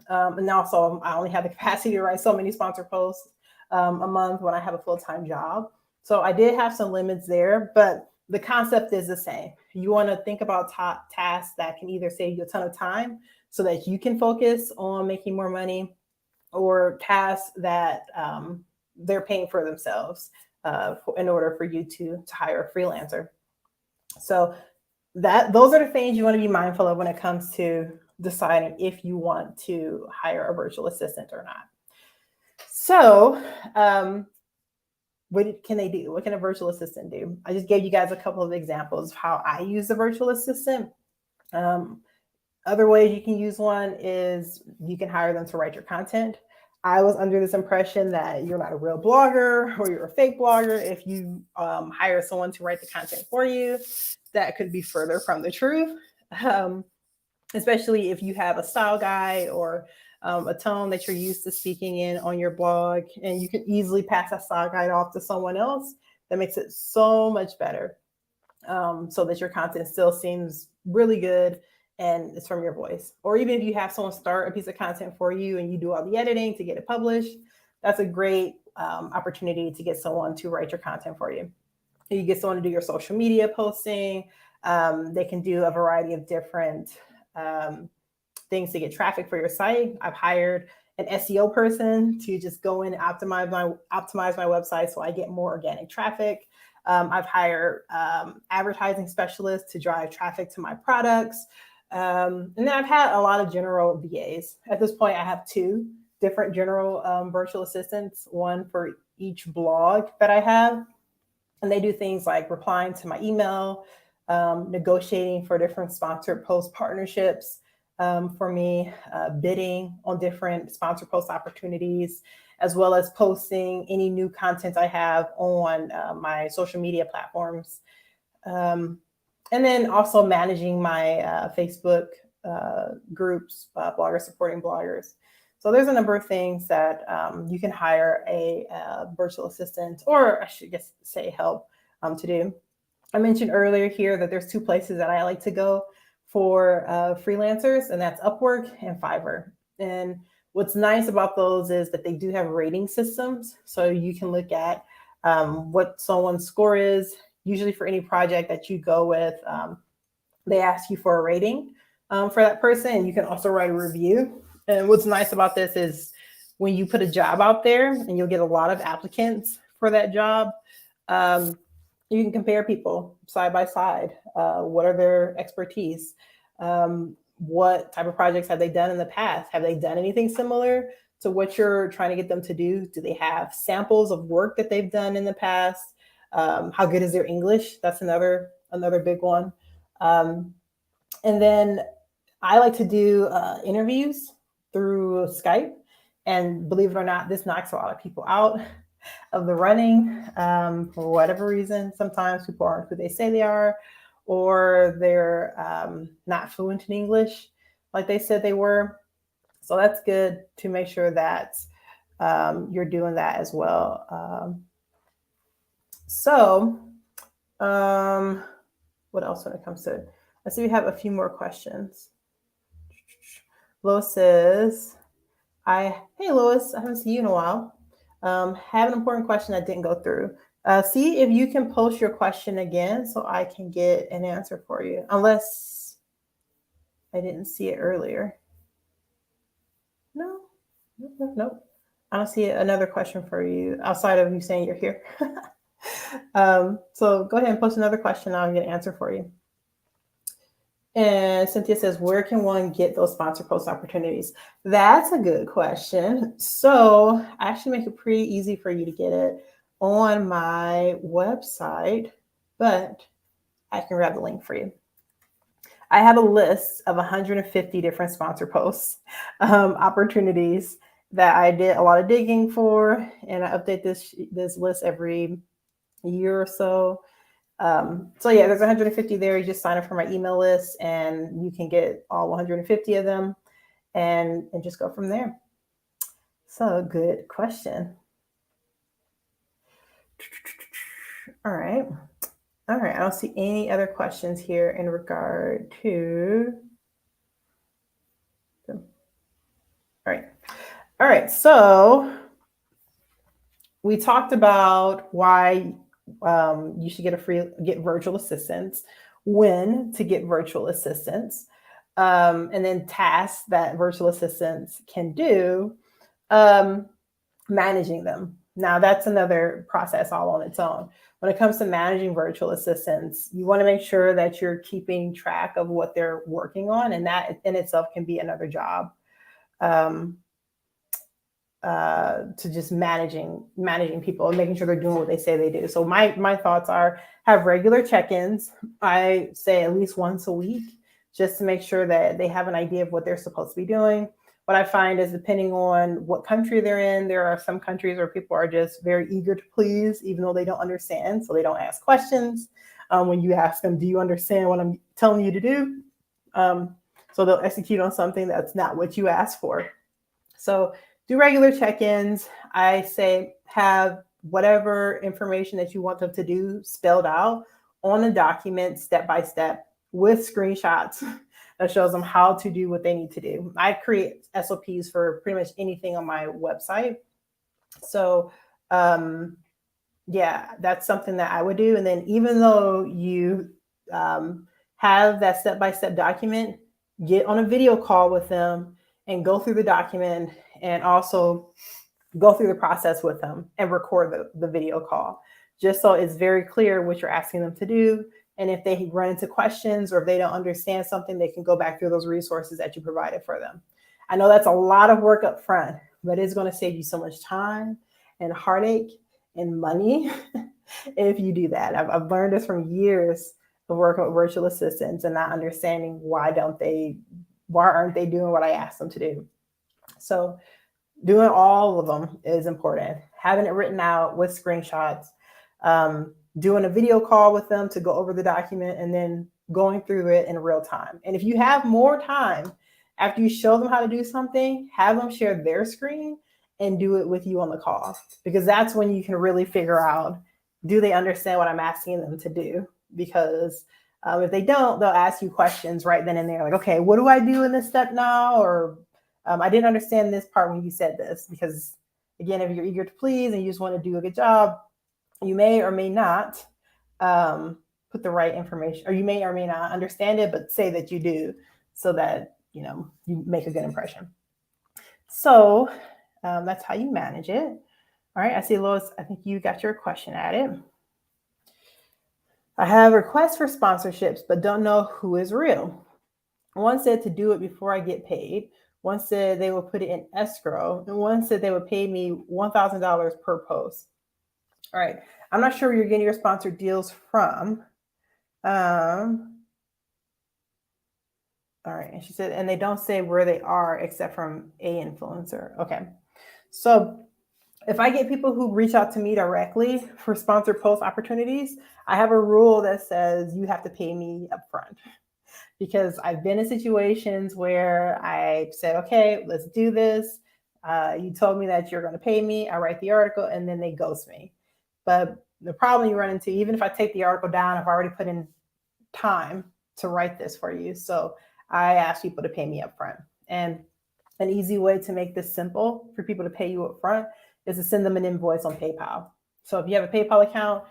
And also, I only have the capacity to write so many sponsored posts a month when I have a full-time job. So I did have some limits there, but the concept is the same. You want to think about top tasks that can either save you a ton of time so that you can focus on making more money, or tasks that they're paying for themselves in order for you to hire a freelancer. So those are the things you want to be mindful of when it comes to deciding if you want to hire a virtual assistant or not. So what can they do? What can a virtual assistant do? I just gave you guys a couple of examples of how I use the virtual assistant. Other ways you can use one is you can hire them to write your content. I was under this impression that you're not a real blogger or you're a fake blogger if you hire someone to write the content for you. That could be further from the truth, especially if you have a style guide or a tone that you're used to speaking in on your blog, and you can easily pass that style guide off to someone else. That makes it so much better, so that your content still seems really good and it's from your voice. Or even if you have someone start a piece of content for you and you do all the editing to get it published, that's a great opportunity to get someone to write your content for you. You get someone to do your social media posting. They can do a variety of different things to get traffic for your site. I've hired an SEO person to just go in and optimize my website so I get more organic traffic. I've hired advertising specialists to drive traffic to my products. And then I've had a lot of general VAs. At this point, I have 2 different general virtual assistants, one for each blog that I have. And they do things like replying to my email, negotiating for different sponsored post partnerships for me, bidding on different sponsored post opportunities, as well as posting any new content I have on my social media platforms. And then also managing my Facebook groups, bloggers supporting bloggers. So there's a number of things that you can hire a virtual assistant, or I should just say help, to do. I mentioned earlier here that there's 2 places that I like to go for freelancers, and that's Upwork and Fiverr. And what's nice about those is that they do have rating systems. So you can look at what someone's score is. Usually for any project that you go with, they ask you for a rating for that person. And you can also write a review. And what's nice about this is when you put a job out there and you'll get a lot of applicants for that job, you can compare people side by side. What are their expertise? What type of projects have they done in the past? Have they done anything similar to what you're trying to get them to do? Do they have samples of work that they've done in the past? How good is their English? That's another big one. And then I like to do interviews through Skype. And believe it or not, this knocks a lot of people out of the running for whatever reason. Sometimes people aren't who they say they are, or they're not fluent in English like they said they were. So that's good to make sure that you're doing that as well. What else when it comes to, let's see, we have a few more questions. Lois says, hey Lois, I haven't seen you in a while. Have an important question that didn't go through. See if you can post your question again so I can get an answer for you, unless I didn't see it earlier. No. I don't see another question for you outside of you saying you're here. So go ahead and post another question. I'll get an answer for you. And Cynthia says, where can one get those sponsored post opportunities? That's a good question. So I actually make it pretty easy for you to get it on my website, but I can grab the link for you. I have a list of 150 different sponsor posts opportunities that I did a lot of digging for, and I update this list every year or so. So yeah, there's 150 there. You just sign up for my email list and you can get all 150 of them and just go from there. So good question. All right. All right. I don't see any other questions here in regard to. All right. All right. So we talked about why you should get virtual assistants, when to get virtual assistants, and then tasks that virtual assistants can do, managing them. Now that's another process all on its own. When it comes to managing virtual assistants, you want to make sure that you're keeping track of what they're working on, and that in itself can be another job. To just managing people and making sure they're doing what they say they do. So my thoughts are, have regular check-ins. I say at least once a week, just to make sure that they have an idea of what they're supposed to be doing. What I find is, depending on what country they're in, there are some countries where people are just very eager to please, even though they don't understand. So they don't ask questions. When you ask them, do you understand what I'm telling you to do? So they'll execute on something that's not what you asked for. So do regular check-ins. I say have whatever information that you want them to do spelled out on a document step by step with screenshots that shows them how to do what they need to do. I create SOPs for pretty much anything on my website. So yeah, that's something that I would do. And then even though you have that step-by-step document, get on a video call with them and go through the document, and also go through the process with them and record the video call, just so it's very clear what you're asking them to do. And if they run into questions or if they don't understand something, they can go back through those resources that you provided for them. I know that's a lot of work up front, but it's going to save you so much time and heartache and money if you do that. I've learned this from years of working with virtual assistants and not understanding why aren't they doing what I asked them to do. So doing all of them is important. Having it written out with screenshots, doing a video call with them to go over the document, and then going through it in real time. And if you have more time after you show them how to do something, have them share their screen and do it with you on the call, because that's when you can really figure out, do they understand what I'm asking them to do? Because if they don't, they'll ask you questions right then and there, like, okay, what do I do in this step now? Or I didn't understand this part when you said this. Because again, if you're eager to please and you just want to do a good job, you may or may not put the right information, or you may or may not understand it, but say that you do, so that you make a good impression. So that's how you manage it. All right, I see, Lois, I think you got your question added. I have requests for sponsorships, but don't know who is real. One said to do it before I get paid. One said they will put it in escrow. And one said they would pay me $1,000 per post. All right. I'm not sure where you're getting your sponsored deals from. All right. And she said, and they don't say where they are except from a influencer. Okay. So if I get people who reach out to me directly for sponsored post opportunities, I have a rule that says you have to pay me upfront. Because I've been in situations where I said, okay, let's do this. You told me that you're going to pay me. I write the article and then they ghost me. But the problem you run into, even if I take the article down, I've already put in time to write this for you. So I ask people to pay me upfront. And an easy way to make this simple for people to pay you upfront is to send them an invoice on PayPal. So if you have a PayPal account,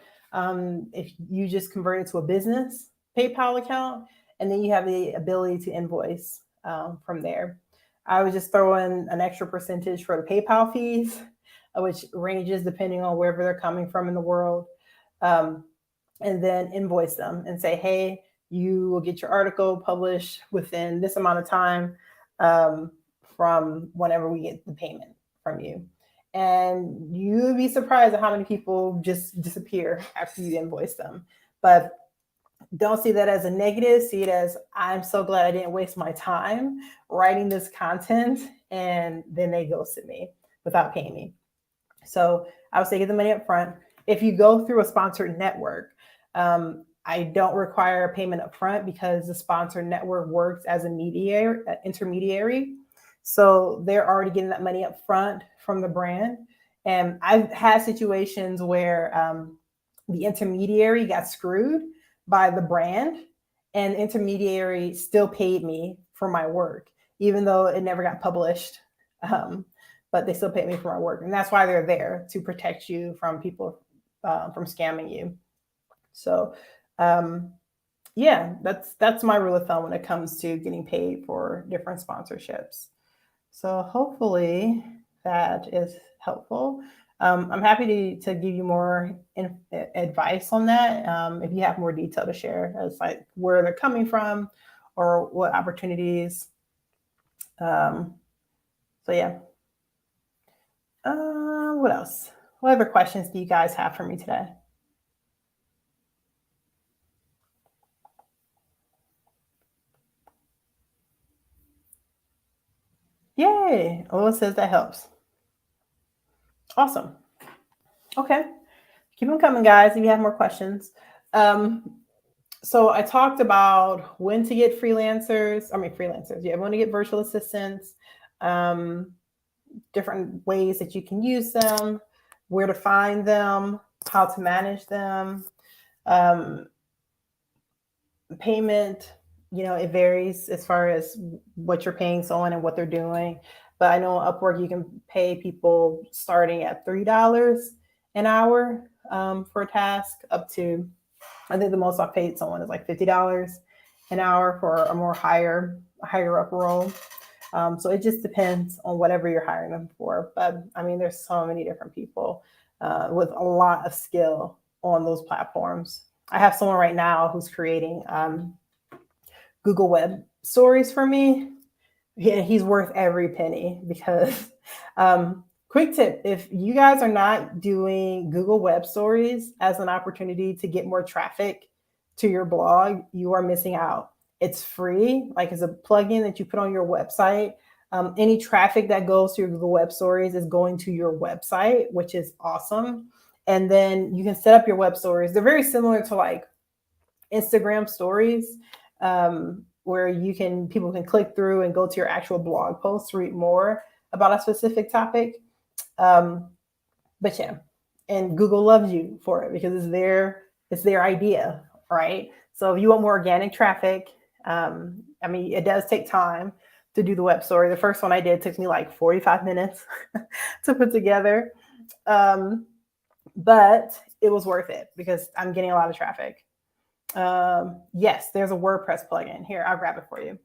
if you just convert it to a business PayPal account, and then you have the ability to invoice from there. I would just throw in an extra percentage for the PayPal fees, which ranges depending on wherever they're coming from in the world, and then invoice them and say, hey, you will get your article published within this amount of time from whenever we get the payment from you. And you would be surprised at how many people just disappear after you invoice them. But don't see that as a negative. See it as, I'm so glad I didn't waste my time writing this content and then they ghosted me without paying me. So I would say get the money up front. If you go through a sponsored network, I don't require a payment up front because the sponsor network works as a intermediary. So they're already getting that money up front from the brand. And I've had situations where the intermediary got screwed by the brand, and the intermediary still paid me for my work, even though it never got published. But they still paid me for my work. And that's why they're there, to protect you from people from scamming you. So yeah, that's my rule of thumb when it comes to getting paid for different sponsorships. So hopefully that is helpful. I'm happy to give you more advice on that. If you have more detail to share, as like where they're coming from or what opportunities. So yeah. What else? What other questions do you guys have for me today? Yay. Ola says that helps. Awesome. Okay. Keep them coming, guys, if you have more questions. So I talked about when to get freelancers. Yeah, when to get virtual assistants, different ways that you can use them, where to find them, how to manage them. Payment, it varies as far as what you're paying someone and what they're doing. But I know on Upwork, you can pay people starting at $3 an hour for a task, up to, I think the most I've paid someone is like $50 an hour for a more higher up role. So it just depends on whatever you're hiring them for. But I mean, there's so many different people with a lot of skill on those platforms. I have someone right now who's creating Google Web Stories for me. He's worth every penny because quick tip, if you guys are not doing Google Web Stories as an opportunity to get more traffic to your blog, you are missing out. It's free, like it's a plugin that you put on your website. Any traffic that goes to your Google Web Stories is going to your website, which is awesome. And then you can set up your web stories. They're very similar to like Instagram stories, where people can click through and go to your actual blog post to read more about a specific topic. But yeah, and Google loves you for it because it's their idea, right? So if you want more organic traffic, I mean, it does take time to do the web story. The first one I did took me like 45 minutes to put together. But it was worth it because I'm getting a lot of traffic. Yes, there's a WordPress plugin. Here, I'll grab it for you.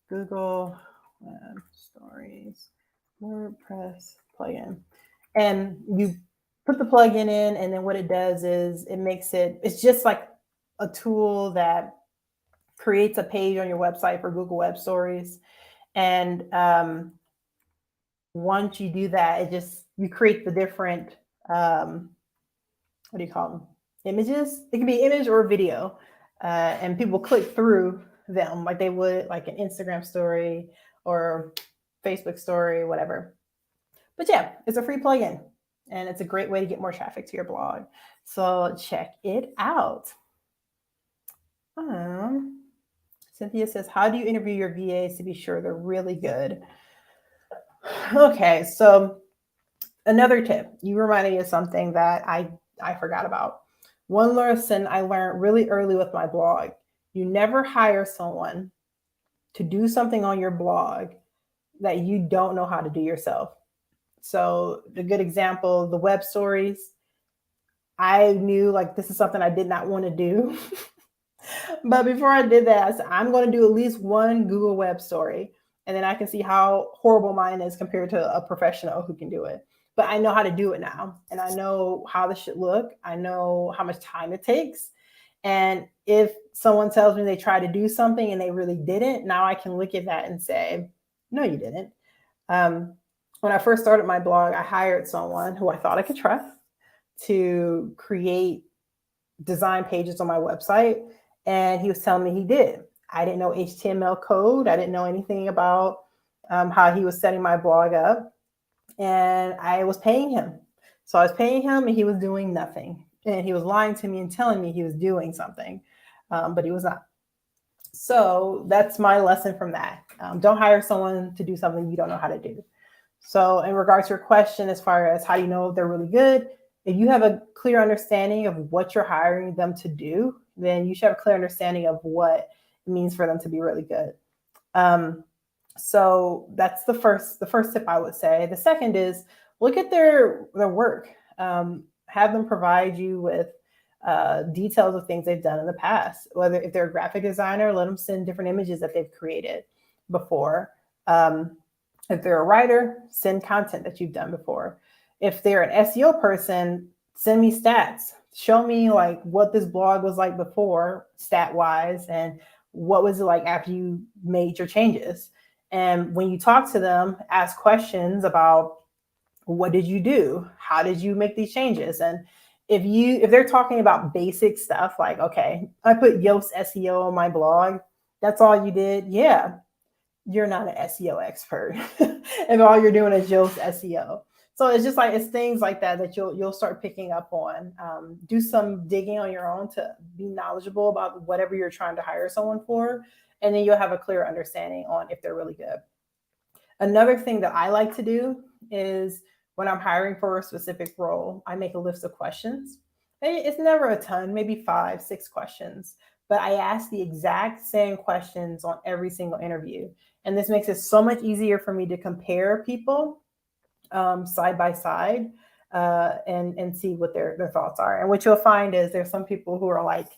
Google Web Stories, WordPress plugin. And you put the plugin in, and then what it does is it's just like a tool that creates a page on your website for Google Web Stories. And once you do that, you create the different, what do you call them? Images. It can be image or video. And people click through them like they would like an Instagram story or Facebook story, whatever. But yeah, it's a free plugin and it's a great way to get more traffic to your blog. So check it out. Cynthia says, how do you interview your VAs to be sure they're really good? Okay, so another tip. You reminded me of something that I forgot about. One lesson I learned really early with my blog: you never hire someone to do something on your blog that you don't know how to do yourself. So the good example, the web stories, I knew like this is something I did not want to do. But before I did that, I said, I'm going to do at least one Google Web Story, and then I can see how horrible mine is compared to a professional who can do it. But I know how to do it now, and I know how this should look. I know how much time it takes. And if someone tells me they tried to do something and they really didn't, now I can look at that and say, no, you didn't. When I first started my blog, I hired someone who I thought I could trust to create design pages on my website. And he was telling me he did. I didn't know HTML code. I didn't know anything about how he was setting my blog up. And I was paying him. So I was paying him and he was doing nothing. and he was lying to me and telling me he was doing something, but he was not. So that's my lesson from that. Don't hire someone to do something you don't know how to do. So in regards to your question, as far as how do you know if they're really good, if you have a clear understanding of what you're hiring them to do, then you should have a clear understanding of what it means for them to be really good. So that's the first tip I would say. The second is look at their work. Have them provide you with details of things they've done in the past. Whether if they're a graphic designer, let them send different images that they've created before. If they're a writer, send content that you've done before. If they're an SEO person, send me stats. Show me like what this blog was like before, stat wise, and what was it like after you made your changes. And when you talk to them, ask questions about what did you do? How did you make these changes? And if they're talking about basic stuff like, okay, I put Yoast SEO on my blog, that's all you did. Yeah, you're not an SEO expert if all you're doing is Yoast SEO. So it's just like, it's things like that you'll start picking up on. Do some digging on your own to be knowledgeable about whatever you're trying to hire someone for, and then you'll have a clear understanding on if they're really good. Another thing that I like to do is when I'm hiring for a specific role, I make a list of questions. It's never a ton, maybe 5, 6 questions, but I ask the exact same questions on every single interview. And this makes it so much easier for me to compare people side by side and see what their thoughts are. And what you'll find is there's some people who are like,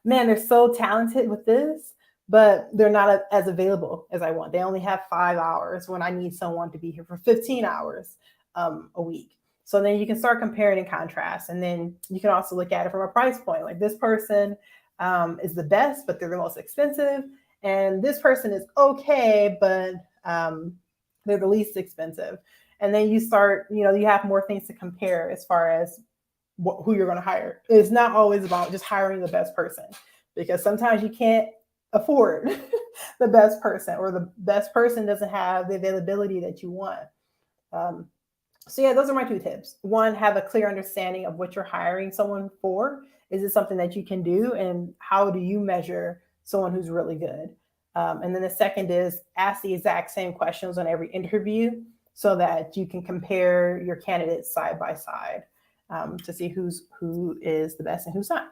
man, they're so talented with this, but they're not as available as I want. They only have 5 hours when I need someone to be here for 15 hours a week. So then you can start comparing and contrast. And then you can also look at it from a price point. Like this person is the best, but they're the most expensive. And this person is okay, but they're the least expensive. And then you start, you have more things to compare as far as who you're going to hire. It's not always about just hiring the best person, because sometimes you can't afford the best person, or the best person doesn't have the availability that you want. So yeah, those are my 2 tips. 1, have a clear understanding of what you're hiring someone for. Is it something that you can do? And how do you measure someone who's really good? And then the second is ask the exact same questions on every interview so that you can compare your candidates side by side to see who is the best and who's not.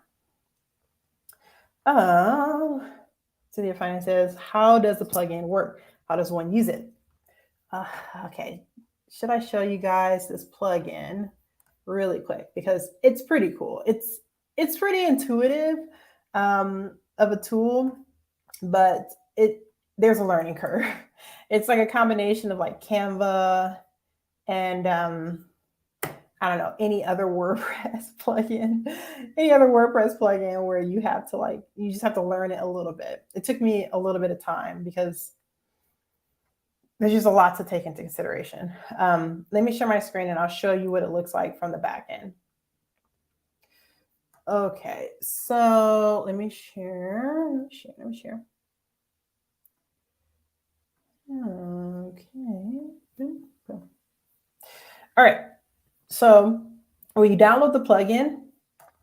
Cynthia Finance says, how does the plugin work? How does one use it? Okay. Should I show you guys this plugin really quick? Because it's pretty cool. It's pretty intuitive of a tool, but there's a learning curve. It's like a combination of like Canva and I don't know, any other WordPress plugin where you just have to learn it a little bit. It took me a little bit of time because there's just a lot to take into consideration. Let me share my screen and I'll show you what it looks like from the back end. Okay, so let me share. Okay. All right. So when you download the plugin,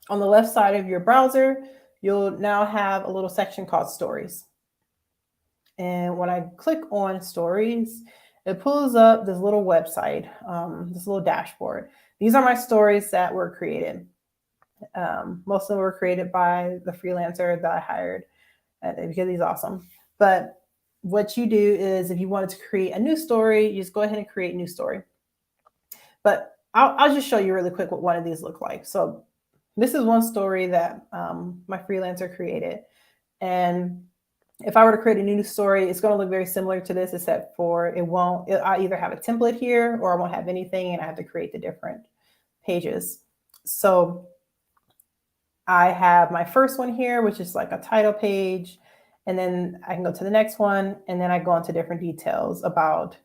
on the left side of your browser, you'll now have a little section called Stories. And when I click on Stories, it pulls up this little website, this little dashboard. These are my stories that were created. Most of them were created by the freelancer that I hired because he's awesome. But what you do is if you wanted to create a new story, you just go ahead and create a new story. But I'll just show you really quick what one of these look like. So this is one story that my freelancer created. And if I were to create a new story, it's going to look very similar to this, except for I either have a template here or I won't have anything and I have to create the different pages. So I have my first one here, which is like a title page. And then I can go to the next one. And then I go into different details about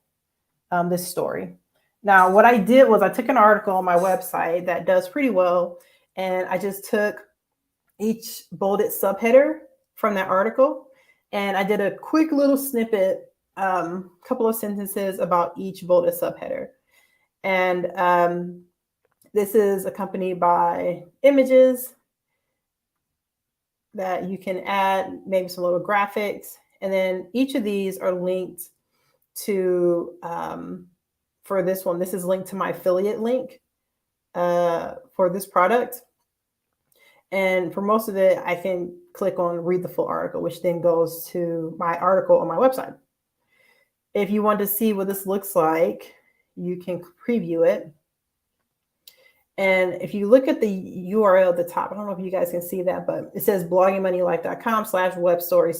this story. Now, what I did was I took an article on my website that does pretty well. And I just took each bolded subheader from that article. And I did a quick little snippet, couple of sentences about each bolded subheader. And This is accompanied by images that you can add, maybe some little graphics. And then each of these are linked to, for this one, this is linked to my affiliate link for this product. And for most of it, I can click on read the full article, which then goes to my article on my website. If you want to see what this looks like, you can preview it. And if you look at the URL at the top, I don't know if you guys can see that, but it says bloggingmoneylife.com/web story/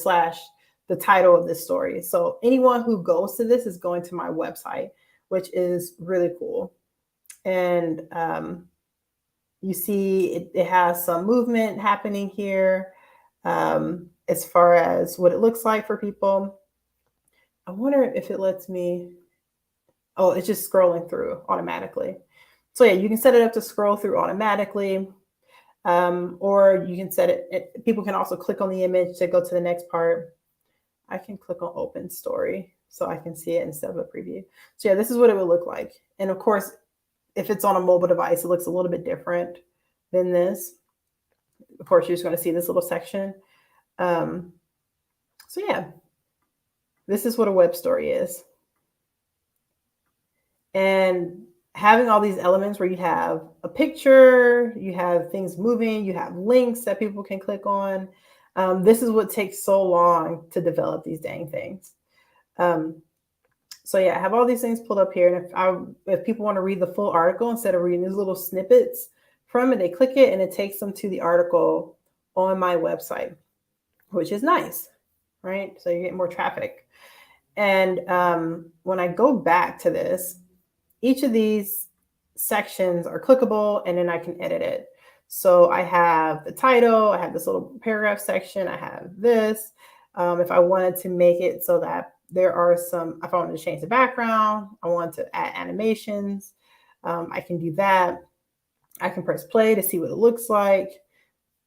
the title of this story. So anyone who goes to this is going to my website, which is really cool. And you see it has some movement happening here as far as what it looks like for people. I wonder if it lets me, oh, it's just scrolling through automatically. So yeah, you can set it up to scroll through automatically, or you can set it, people can also click on the image to go to the next part. I can click on open story so I can see it instead of a preview. So yeah, this is what it would look like. And of course, if it's on a mobile device, it looks a little bit different than this. Of course, you're just going to see this little section. So yeah, this is what a web story is. And having all these elements where you have a picture, you have things moving, you have links that people can click on. This is what takes so long to develop these dang things. So yeah, I have all these things pulled up here. And if people want to read the full article instead of reading these little snippets from it, they click it and it takes them to the article on my website, which is nice, right? So you get more traffic. And when I go back to this, each of these sections are clickable and then I can edit it. So I have the title, I have this little paragraph section, I have this. If I wanted to make it so that there are some, if I wanted to change the background, I want to add animations, I can do that. I can press play to see what it looks like.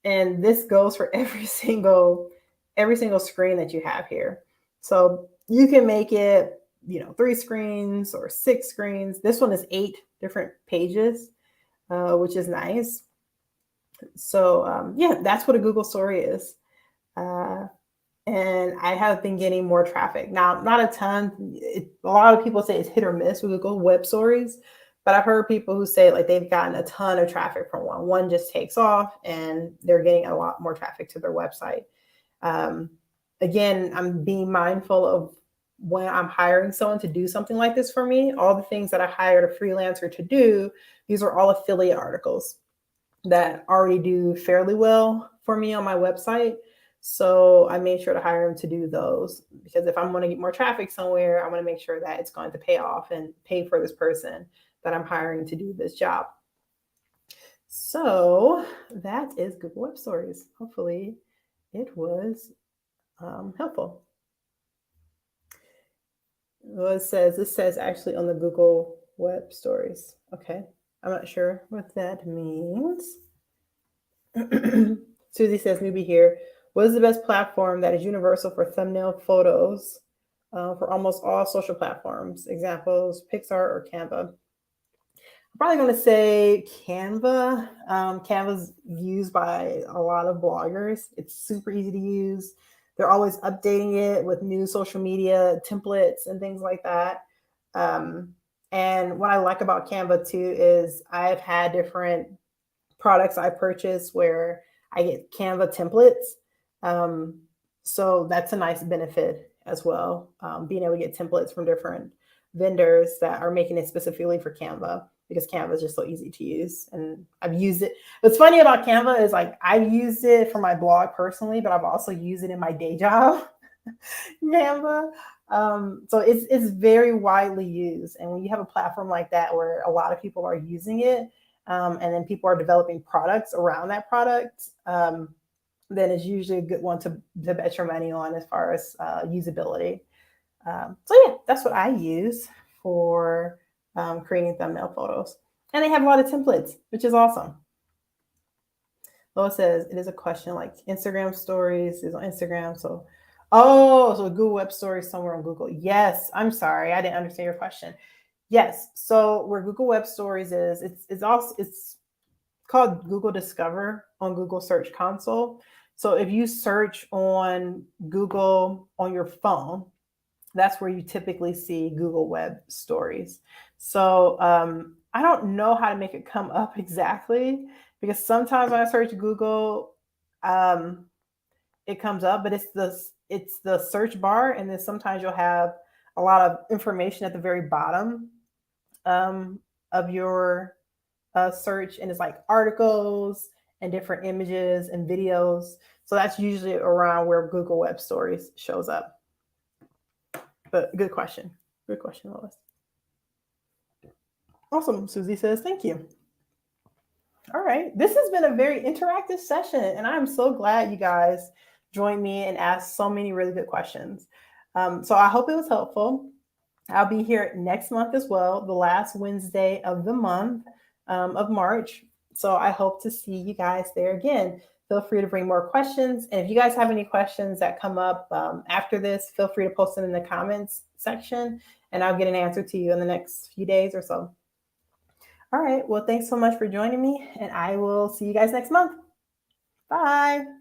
And this goes for every single screen that you have here. So you can make it, 3 screens or 6 screens. This one is 8 different pages, which is nice. So yeah, that's what a Google story is. And I have been getting more traffic. Now, not a ton. A lot of people say it's hit or miss with Google web stories, but I've heard people who say like they've gotten a ton of traffic from one. One just takes off and they're getting a lot more traffic to their website. Again, I'm being mindful of when I'm hiring someone to do something like this for me. All the things that I hired a freelancer to do, these are all affiliate articles that already do fairly well for me on my website. So I made sure to hire them to do those, because if I'm going to get more traffic somewhere, I want to make sure that it's going to pay off and pay for this person that I'm hiring to do this job. So that is Google Web Stories. Hopefully it was helpful. Well, this says actually on the Google Web Stories. Okay. I'm not sure what that means. Susie says, newbie here. What is the best platform that is universal for thumbnail photos for almost all social platforms? Examples, Pixar or Canva? I'm probably going to say Canva. Canva's used by a lot of bloggers. It's super easy to use. They're always updating it with new social media templates and things like that. And what I like about Canva too is I've had different products I purchased where I get Canva templates. So that's a nice benefit as well, being able to get templates from different vendors that are making it specifically for Canva, because Canva is just so easy to use. And I've used it. What's funny about Canva is like I've used it for my blog personally, but I've also used it in my day job, Canva. So it's very widely used. And when you have a platform like that where a lot of people are using it, and then people are developing products around that product, then it's usually a good one to bet your money on as far as usability. So yeah, that's what I use for creating thumbnail photos. And they have a lot of templates, which is awesome. Lois says, it is a question like Instagram stories is on Instagram. So Google Web Stories somewhere on Google. Yes, I'm sorry. I didn't understand your question. Yes. So where Google Web Stories is, it's called Google Discover on Google Search Console. So if you search on Google on your phone, that's where you typically see Google Web Stories. So I don't know how to make it come up exactly, because sometimes when I search Google, um, it comes up, but it's the search bar, and then sometimes you'll have a lot of information at the very bottom um, of your search, and it's like articles and different images and videos. So that's usually around where Google Web Stories shows up. But good question. Good question, Lois. Awesome. Susie says, thank you. All right. This has been a very interactive session, and I'm so glad you guys joined me and asked so many really good questions. So I hope it was helpful. I'll be here next month as well, the last Wednesday of the month of March. So I hope to see you guys there again. Feel free to bring more questions. And if you guys have any questions that come up after this, feel free to post them in the comments section, and I'll get an answer to you in the next few days or so. All right. Well, thanks so much for joining me, and I will see you guys next month. Bye.